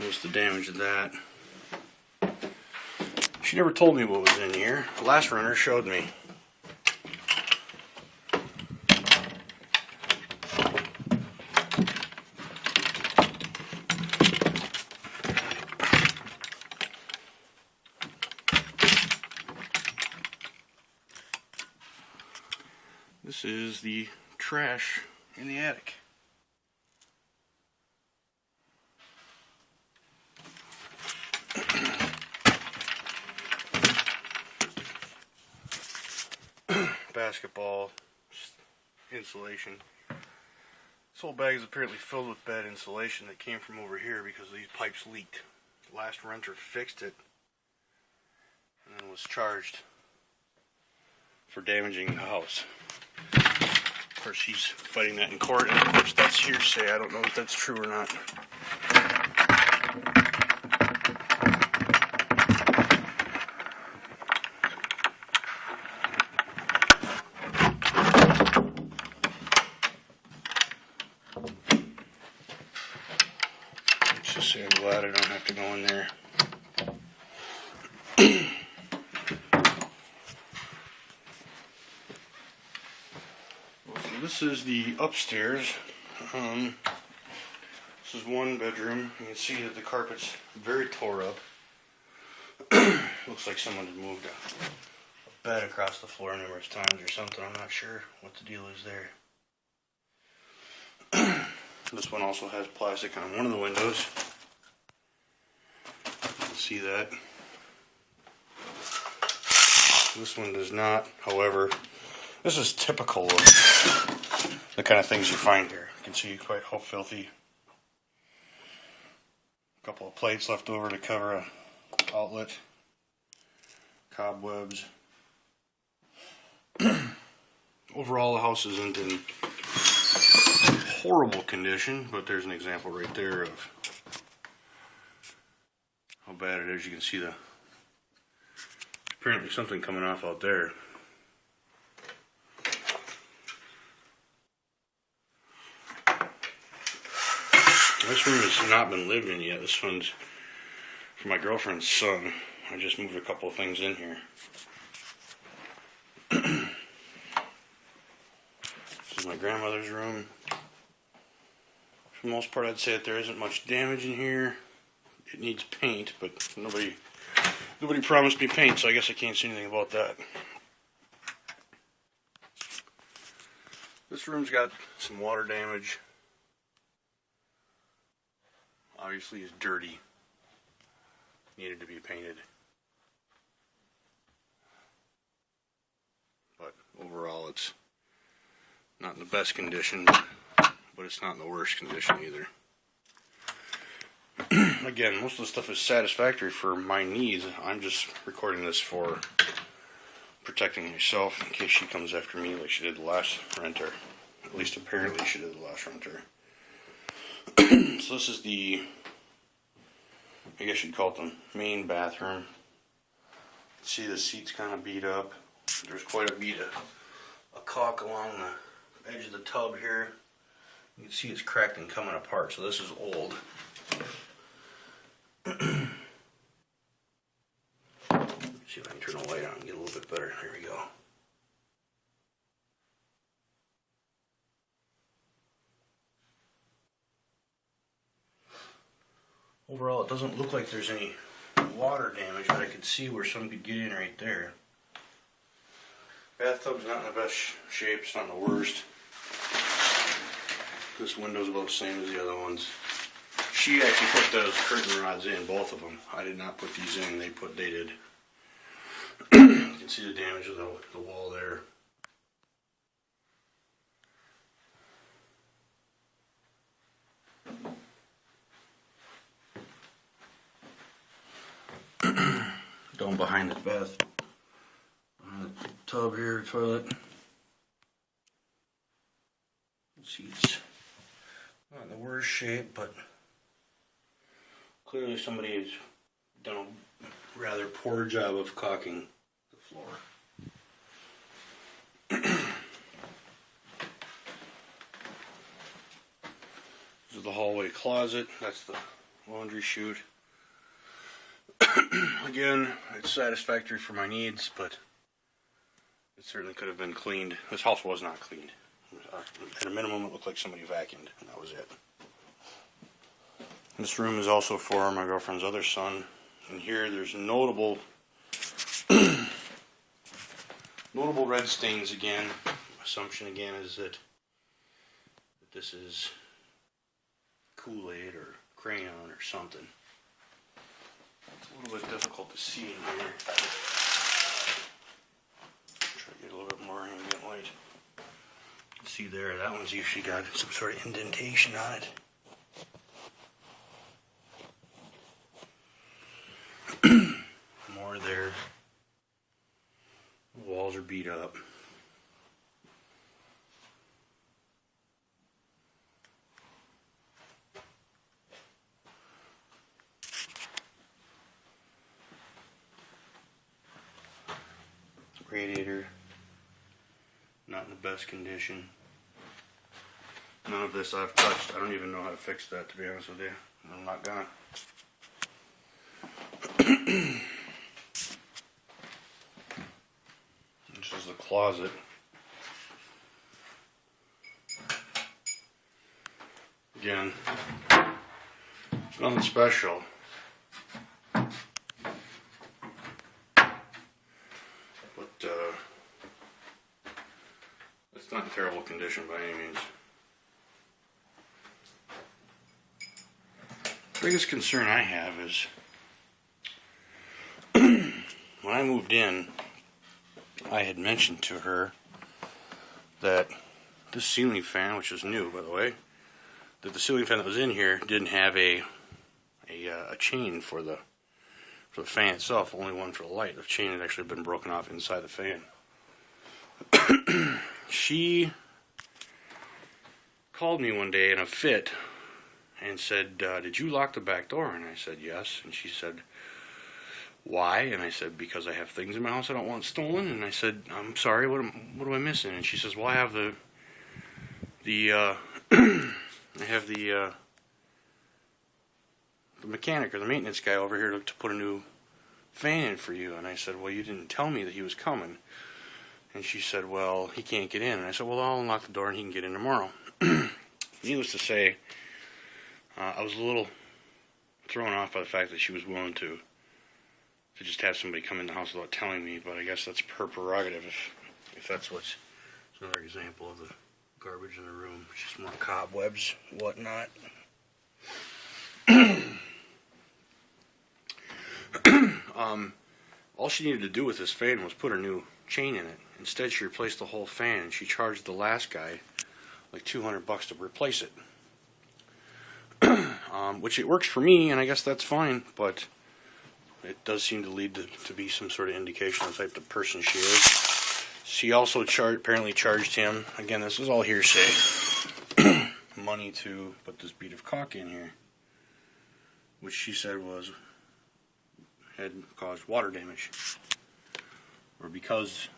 was the damage of that. She never told me what was in here. The last runner showed me. This is the trash in the attic. Basketball insulation. This whole bag is apparently filled with bad insulation that came from over here because these pipes leaked. The last renter fixed it and then was charged for damaging the house. Of course, he's fighting that in court, and of course that's hearsay. I don't know if that's true or not. Let's just say I'm glad I don't have to go in there. This is the upstairs. This is one bedroom. You can see that the carpet's very tore up. Looks like someone had moved a bed across the floor numerous times or something. I'm not sure what the deal is there. This one also has plastic on one of the windows. You can see that. This one does not, however. This is typical of the kind of things you find here. You can see quite how filthy. A couple of plates left over to cover a outlet. Cobwebs. Overall, the house isn't in horrible condition, but there's an example right there of how bad it is. You can see apparently something coming off out there. This room has not been lived in yet. This one's for my girlfriend's son. I just moved a couple of things in here. This is my grandmother's room. For the most part, I'd say that there isn't much damage in here. It needs paint, but nobody promised me paint, so I guess I can't say anything about that. This room's got some water damage. Obviously, it's dirty. Needed to be painted. But overall, it's not in the best condition, but it's not in the worst condition either. Again, most of the stuff is satisfactory for my needs. I'm just recording this for protecting myself in case she comes after me like she did the last renter. At least apparently she did the last renter. So this is I guess you'd call it the main bathroom. See the seat's kind of beat up. There's quite a beat of a caulk along the edge of the tub here. You can see it's cracked and coming apart, so this is old. See if I can turn the light on and get a little bit better. There we go. Overall, it doesn't look like there's any water damage, but I could see where some could get in right there. Bathtub's not in the best shape, it's not in the worst. This window's about the same as the other ones. She actually put those curtain rods in, both of them. I did not put these in, they did. You can see the damage of the wall there. Down behind the behind the tub here, toilet. See, it's not in the worst shape, but clearly somebody has done a rather poor job of caulking the floor. This is the hallway closet. That's the laundry chute. Again, it's satisfactory for my needs, but it certainly could have been cleaned. This house was not cleaned. At a minimum, it looked like somebody vacuumed, and that was it. This room is also for my girlfriend's other son. And here there's notable notable red stains again. Assumption again is that this is Kool-Aid or crayon or something. It's a little bit difficult to see in here. Try to get a little bit more ambient light. See there, that one's usually got some sort of indentation on it. More there. The walls are beat up. Radiator, not in the best condition. None of this I've touched. I don't even know how to fix that, to be honest with you. I'm not gonna. This is the closet. Again, nothing special. It's not in terrible condition by any means. The biggest concern I have is when I moved in, I had mentioned to her that this ceiling fan, which is new by the way, that the ceiling fan that was in here didn't have a chain for the fan itself, only one for the light. The chain had actually been broken off inside the fan. She called me one day in a fit and said, did you lock the back door? And I said, yes. And she said, why? And I said, because I have things in my house I don't want stolen. And I said, I'm sorry, what am I missing? And she says, well, I have the mechanic or the maintenance guy over here to put a new fan in for you. And I said, well, you didn't tell me that he was coming. And she said, well, he can't get in. And I said, well, I'll unlock the door and he can get in tomorrow. Needless to say, I was a little thrown off by the fact that she was willing to just have somebody come in the house without telling me, but I guess that's her prerogative if that's what's... It's another example of the garbage in the room. It's just more cobwebs, whatnot. All she needed to do with this fan was put a new chain in it. Instead, she replaced the whole fan, and she charged the last guy like $200 to replace it. Which it works for me, and I guess that's fine, but it does seem to lead to be some sort of indication of the type of person she is. She also apparently charged him, again, this is all hearsay, money to put this bead of caulk in here, which she said had caused water damage. Or because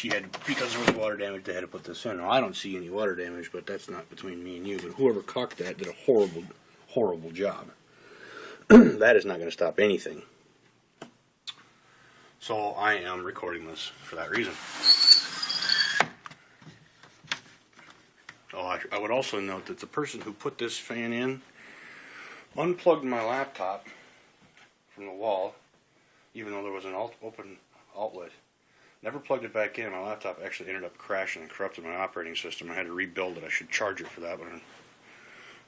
there was water damage, they had to put this in. Now, I don't see any water damage, but that's not between me and you. But whoever caulked that did a horrible, horrible job. That is not going to stop anything. So I am recording this for that reason. Oh, I would also note that the person who put this fan in unplugged my laptop from the wall, even though there was an open outlet. Never plugged it back in. My laptop actually ended up crashing and corrupted my operating system. I had to rebuild it. I should charge it for that, but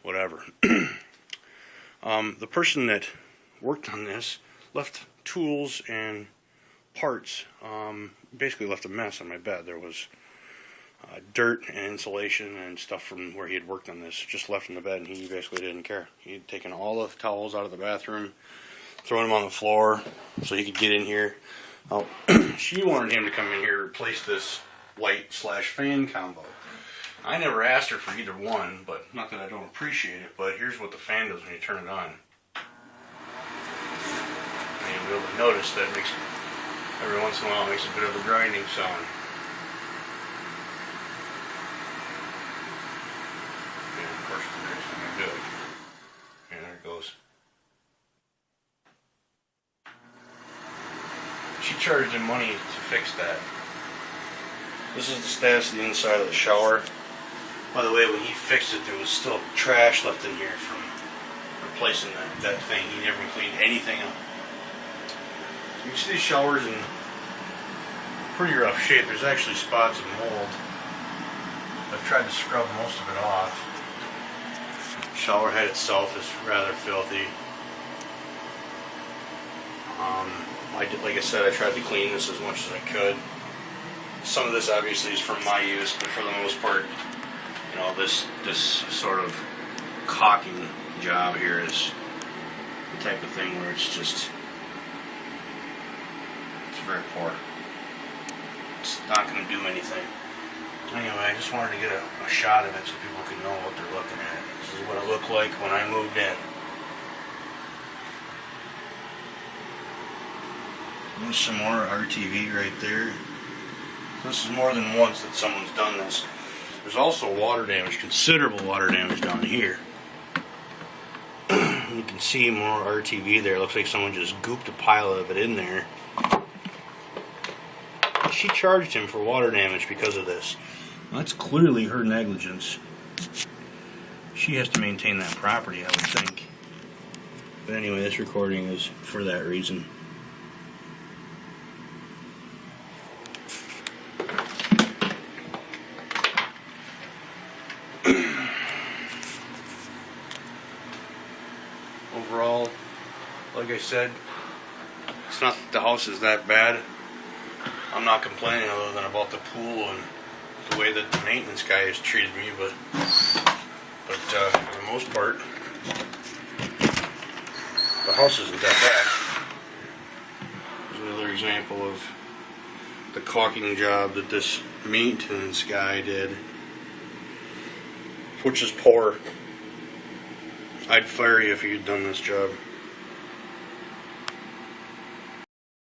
whatever. The person that worked on this left tools and parts, basically left a mess on my bed. There was dirt and insulation and stuff from where he had worked on this just left in the bed, and he basically didn't care. He had taken all the towels out of the bathroom, thrown them on the floor so he could get in here. Oh, she wanted him to come in here and replace this light/fan combo. I never asked her for either one, but not that I don't appreciate it, but here's what the fan does when you turn it on. And you'll be able to notice that it makes, every once in a while, it makes a bit of a grinding sound. And of course, the next time I do it, and there it goes. charged him money to fix that. This is the status of the inside of the shower. By the way, when he fixed it, there was still trash left in here from replacing that thing. He never cleaned anything up. You can see the shower's in pretty rough shape. There's actually spots of mold. I've tried to scrub most of it off. Shower head itself is rather filthy. Like I said, I tried to clean this as much as I could. Some of this obviously is for my use, but for the most part, you know, this sort of caulking job here is the type of thing where it's very poor. It's not going to do anything. Anyway, I just wanted to get a shot of it so people can know what they're looking at. This is what it looked like when I moved in. There's some more RTV right there. This is more than once that someone's done this. There's also water damage, considerable water damage down here. You can see more RTV there. It looks like someone just gooped a pile of it in there. She charged him for water damage because of this. Well, that's clearly her negligence. She has to maintain that property, I would think. But anyway, this recording is for that reason. Overall, like I said, it's not that the house is that bad. I'm not complaining other than about the pool and the way that the maintenance guy has treated me, but for the most part, the house isn't that bad. There's another example of the caulking job that this maintenance guy did, which is poor. I'd fire you if you'd done this job.